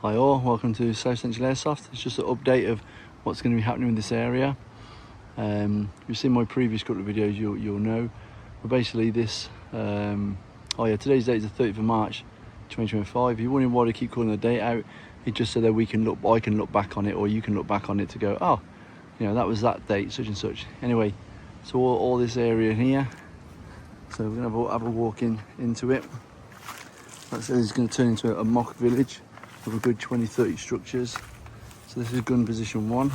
Hi all, welcome to South Central Airsoft. It's just an update of what's going to be happening in this area. You've seen my previous couple of videos, you'll know. But basically this, today's date is the 30th of March 2025. If you're wondering why I keep calling the date out, it's just so that I can look back on it, or you can look back on it to go, oh, you know, that was that date, such and such. Anyway, so all this area here, so we're going to have a walk into it. Like I said, it's going to turn into a mock village of a good 20-30 structures. So this is gun position 1.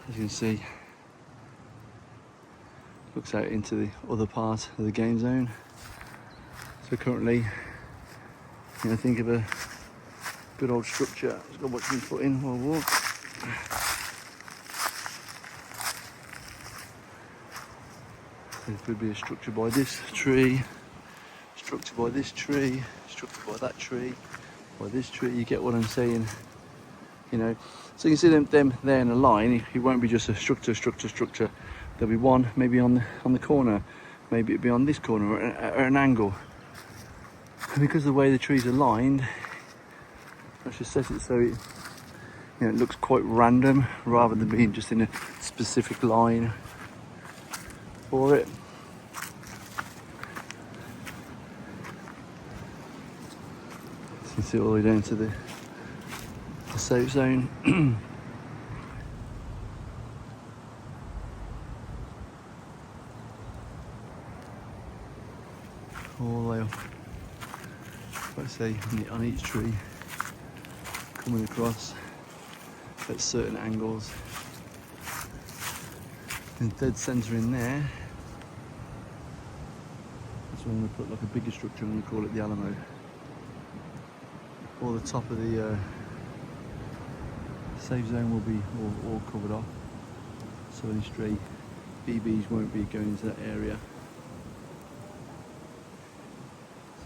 As you can see, looks out into the other part of the game zone. So currently, think of a good old structure. Just got to watch me foot in while I walk. There could be a structure by this tree, structure by this tree, structure by that tree, by this tree. You get what I'm saying, you know. So you can see them there in a line. It won't be just a structure. There'll be one maybe on the corner, maybe it'll be on this corner or an angle. And because of the way the trees are lined, I should set it so it looks quite random rather than being just in a specific line for it. You can see all the way down to the safe zone. All the way up, let's say, on each tree, coming across at certain angles. And dead centre in there, that's where I'm going to put like a bigger structure. I'm going to call it the Alamo. All the top of the safe zone will be all covered off, so any stray BBs won't be going into that area.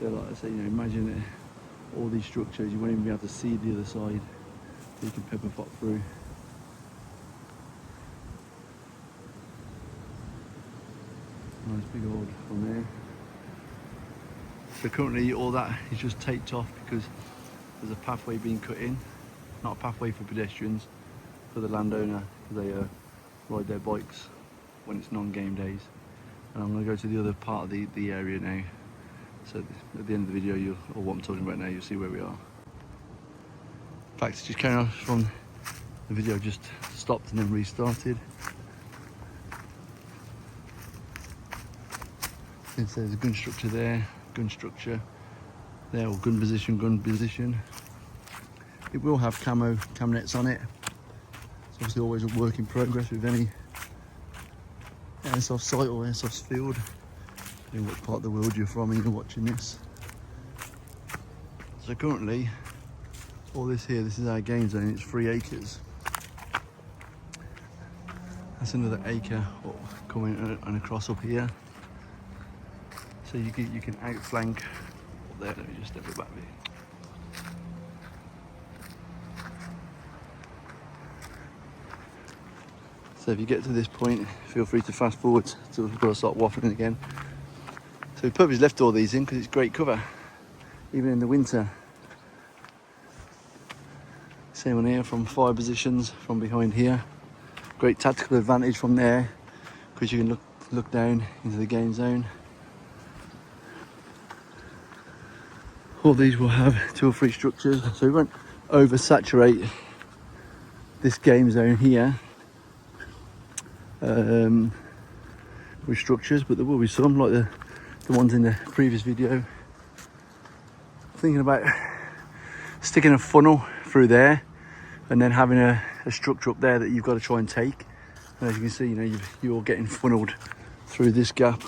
So like I say, imagine all these structures, you won't even be able to see the other side. You can pepper pot through. Nice big old one there. So currently all that is just taped off because there's a pathway being cut in. Not a pathway for pedestrians, for the landowner, because they ride their bikes when it's non-game days. And I'm going to go to the other part of the area now. So at the end of the video, or what I'm talking about now, you'll see where we are. In fact, just carrying on from the video, just stopped and then restarted. Since there's a gun structure there, gun structure there, or gun position. It will have cam nets on it. It's obviously always a work in progress with any airsoft site or airsoft field. Depending what part of the world you're from and you're watching this. So currently, all this here, this is our game zone. It's 3 acres. That's another acre coming and across up here. So you can outflank up there. Let me just step it back there. So if you get to this point, feel free to fast forward till we've got to start waffling again. So we purposely left all these in because it's great cover, even in the winter. Same one here from fire positions from behind here. Great tactical advantage from there because you can look down into the game zone. All these will have 2 or 3 structures, so we won't oversaturate this game zone here with structures, but there will be some, like the ones in the previous video. Thinking about sticking a funnel through there and then having a structure up there that you've got to try and take. And as you can see, you're getting funneled through this gap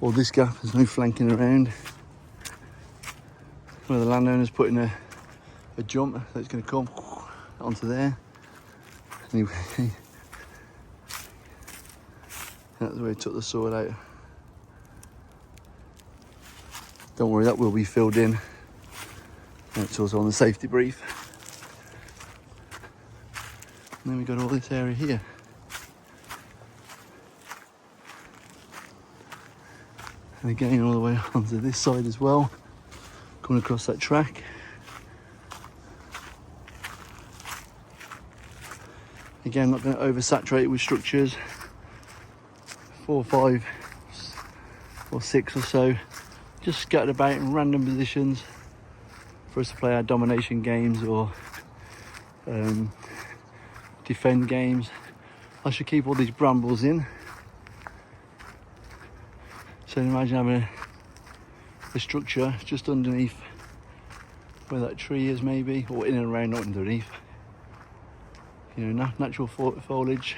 or this gap. There's no flanking around. Where the landowner's putting a jump that's going to come onto there. Anyway, that's where he took the sword out. Don't worry, that will be filled in. And it's also on the safety brief. And then we've got all this area here. And again, all the way onto this side as well. coming across that track. Again, not going to oversaturate it with structures. 4, 5 or 6 or so, just scattered about in random positions for us to play our domination games or defend games. I should keep all these brambles in. So imagine having a structure just underneath where that tree is, maybe, or in and around, not underneath. You know, natural foliage.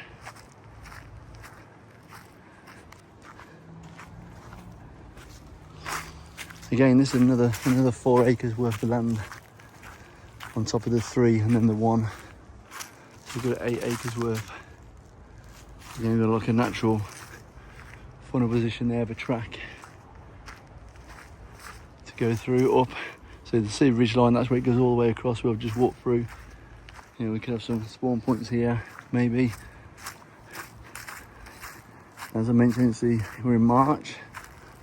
Again, this is another 4 acres worth of land on top of the 3 and then the 1. So we've got 8 acres worth. Again, we've got like a natural funnel position there of a track to go through up. So you can see ridge line, that's where it goes all the way across. We'll just walk through. You know, we could have some spawn points here, maybe. As I mentioned, see, we're in March,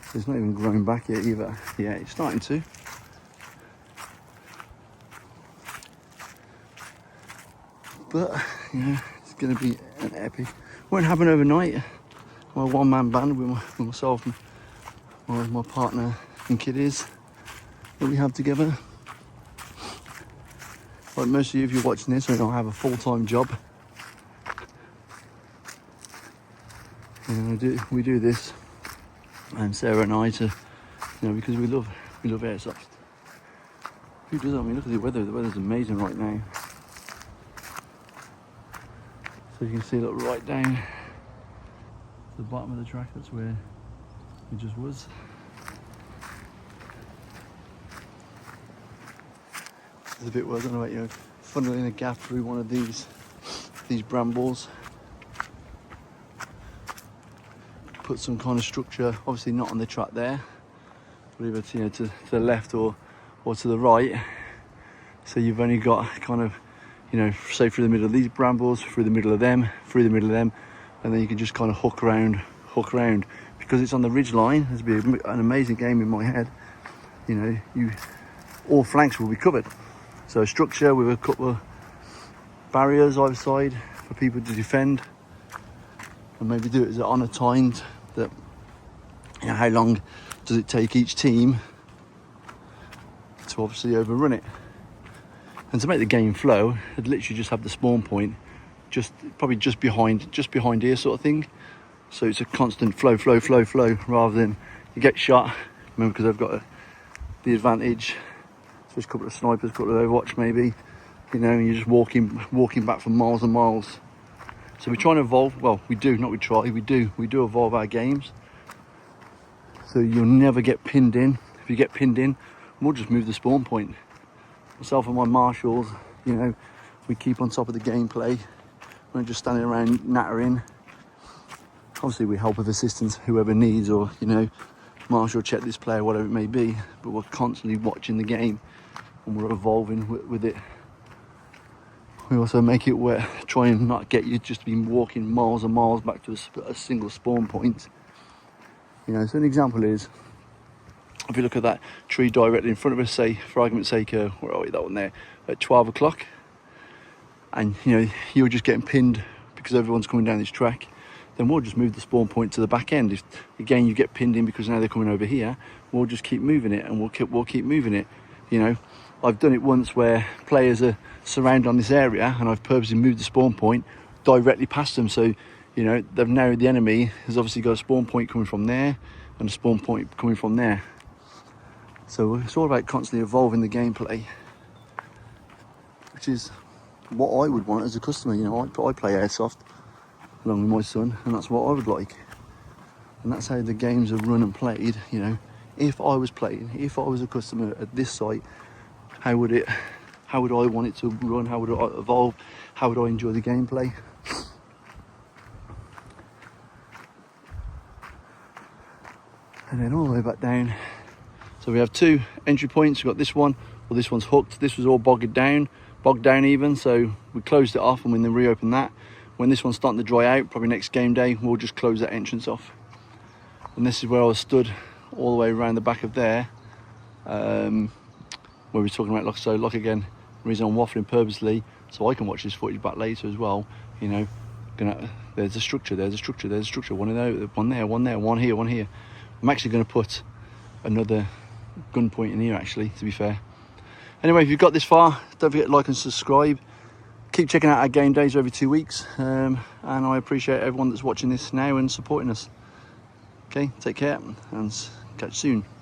so it's not even grown back yet either. Yeah, it's starting to. But, yeah, it's going to be an epic. Won't happen overnight. My one-man band with myself and my partner and kiddies that we have together. Like most of you, if you're watching this, I don't have a full-time job. And we do this, and Sarah and I, to, you know, because we love airsoft. Who doesn't? I mean, look at the weather. The weather's amazing right now. So you can see, look, right down to the bottom of the track. That's where it just was. There's a bit where I don't know about, you know, funneling a gap through one of these brambles. Put some kind of structure, obviously not on the track there, but either to, you know, to the left or to the right. So you've only got kind of, you know, say through the middle of these brambles, through the middle of them, and then you can just kind of hook around. Because it's on the ridge line, this would be an amazing game in my head. You know, all flanks will be covered. So a structure with a couple of barriers either side for people to defend, and maybe do it on a timed that, you know, how long does it take each team to obviously overrun it. And to make the game flow, I'd literally just have the spawn point probably just behind here, sort of thing. So it's a constant flow, rather than you get shot. Remember, because I've got the advantage. So there's a couple of snipers, a couple of Overwatch maybe, you know, and you're just walking back for miles and miles. So we're trying to evolve. Well, we do evolve our games. So you'll never get pinned in. If you get pinned in, we'll just move the spawn point. Myself and my marshals, you know, we keep on top of the gameplay. We're not just standing around nattering. Obviously we help with assistance, whoever needs, or, you know, marshal, check this player, whatever it may be. But we're constantly watching the game and we're evolving with it. We also make it where, try and not get you just be walking miles and miles back to a single spawn point. You know, so an example is, if you look at that tree directly in front of us, say, for argument's sake, where are we, that one there, at 12 o'clock, and, you know, you're just getting pinned because everyone's coming down this track, then we'll just move the spawn point to the back end. If, again, you get pinned in because now they're coming over here, we'll just keep moving it, and we'll keep moving it, you know. I've done it once where players are surrounded on this area and I've purposely moved the spawn point directly past them. So, you know, they've now, the enemy has obviously got a spawn point coming from there and a spawn point coming from there. So it's all about constantly evolving the gameplay, which is what I would want as a customer. You know, I play Airsoft along with my son, and that's what I would like. And that's how the games are run and played, you know. If I was a customer at this site, how would I want it to run? How would it evolve? How would I enjoy the gameplay? And then all the way back down. So we have 2 entry points. We've got this one, well, this one's hooked. This was all bogged down even. So we closed it off, and when they reopen that, when this one's starting to dry out, probably next game day, we'll just close that entrance off. And this is where I was stood all the way around the back of there. where we're talking about, like again, the reason I'm waffling purposely, so I can watch this footage back later as well, you know, there's a structure, one in there, one here. I'm actually going to put another gun point in here, actually, to be fair. Anyway, if you've got this far, don't forget to like and subscribe. Keep checking out our game days every 2 weeks, and I appreciate everyone that's watching this now and supporting us. Okay, take care and catch you soon.